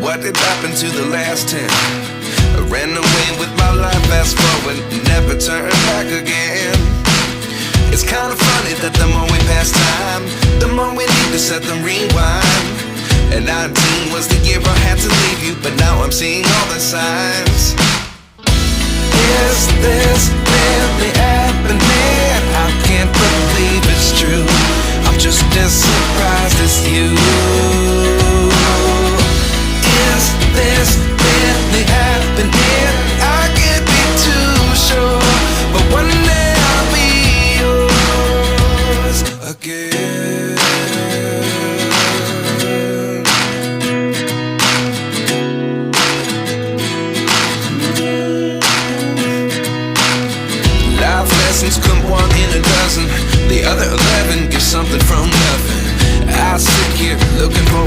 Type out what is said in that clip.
what did happen to the last 10? I ran away with my life, fast forward, never turn back again. It's kind of funny that the more we pass time, the more we need to set them rewind. And 19 was the year I had to leave you, but now I'm seeing all the signs. Is this really happening? I can't believe it's true. I'm just as surprised as you. Is this really happening? I can't be too sure, but one day I'll be yours again. Life lessons come one in a dozen. The other 11 get something from nothing. I sit here looking for